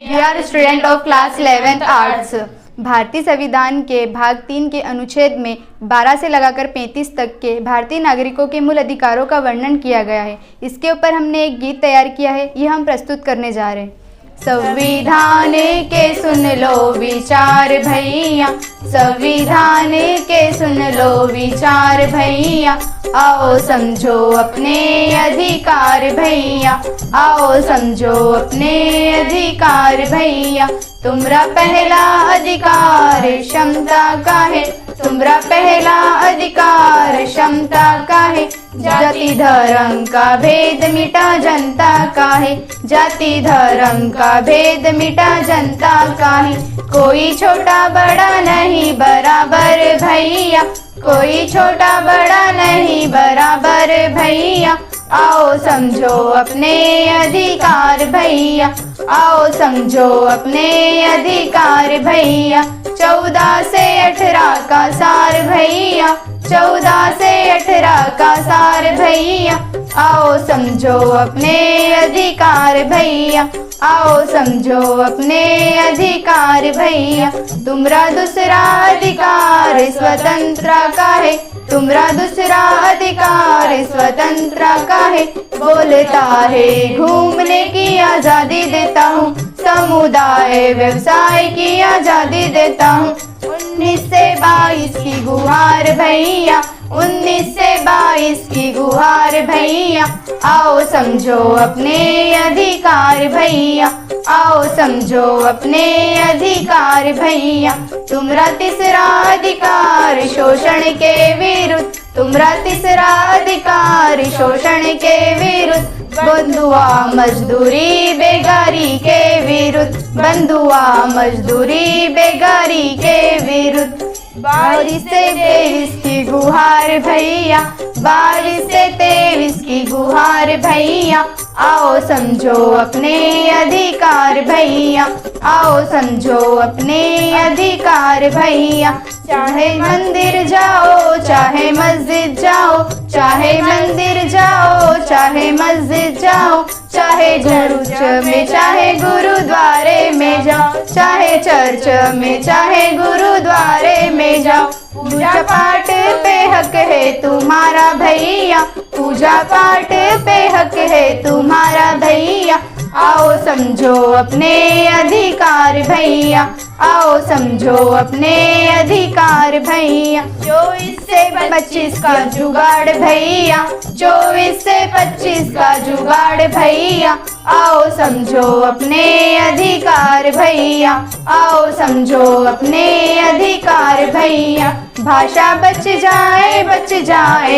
We are student of class 11th arts। भारतीय संविधान के भाग 3 के अनुच्छेद में 12 से लगाकर 35 तक के भारतीय नागरिकों के मूल अधिकारों का वर्णन किया गया है। इसके ऊपर हमने एक गीत तैयार किया है, ये हम प्रस्तुत करने जा रहे हैं। संविधान के सुन लो विचार भैया, संविधान के सुन लो विचार भैया, आओ समझो अपने अधिकार भैया, आओ समझो अपने अधिकार भैया। तुम्हारा पहला अधिकार क्षमता का है, तुम्हारा पहला अधिकार क्षमता का है। जाति धर्म का भेद मिटा जनता का है, जाति धर्म का भेद मिटा जनता का है। कोई छोटा बड़ा नहीं बराबर भैया, कोई छोटा बड़ा नहीं बराबर भैया, आओ समझो अपने अधिकार भैया, आओ समझो अपने अधिकार भैया। 14 से 18 का सार भैया, 14 से 18 का सार भैया, आओ समझो अपने अधिकार भैया, आओ समझो अपने अधिकार भैया। तुम्हारा दूसरा अधिकार स्वतंत्रता का है, तुम्हारा दूसरा अधिकार स्वतंत्रता का है। बोलता है घूमने की आजादी देता हूँ, समुदाय व्यवसाय की आजादी देता हूँ। 19 से 22 की गुहार भैया, 19 से 22 की गुहार भैया, आओ समझो अपने अधिकार भैया, आओ समझो अपने अधिकार भैया। तुम्हारा तीसरा अधिकार शोषण के विरुद्ध, तुम्हारा तीसरा अधिकार शोषण के विरुद्ध। बंधुआ मजदूरी बेगारी के विरुद्ध, बंधुआ मजदूरी बेगारी के विरुद्ध। 22 से 23 की गुहार भैया, 22 से 23 की गुहार भैया, आओ समझो अपने अधिकार भैया, आओ समझो अपने अधिकार भैया। चाहे मंदिर जाओ चाहे मस्जिद जाओ, चाहे मंदिर जाओ चाहे मस्जिद जाओ, चाहे चर्च में चाहे गुरुद्वारे में जाओ, चाहे चर्च में चाहे गुरुद्वारे में जाओ। पूजा पाठ पे हक है तुम्हारा भैया, पूजा पाठ पे हक है तुम्हारा भैया, आओ समझो अपने अधिकार भैया, आओ समझो अपने अधिकार भैया। 24 से 25 का जुगाड़ भैया, 24 से 25 का जुगाड़ भैया, आओ समझो अपने अधिकार भैया, आओ समझो अपने अधिकार भैया। भाषा बच जाए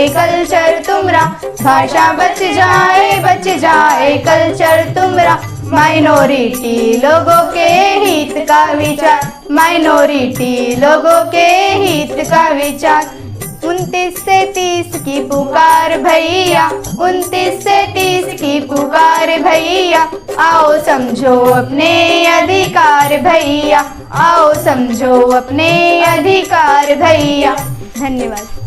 कल्चर तुम्हारा, भाषा बच जाए कल्चर तुम्हारा। माइनॉरिटी लोगों के हित का विचार, माइनॉरिटी लोगों के हित का विचार। 29 से 30 की पुकार भैया, 29 से 30 की पुकार भैया, आओ समझो अपने अधिकार भैया, आओ समझो अपने अधिकार भैया। धन्यवाद।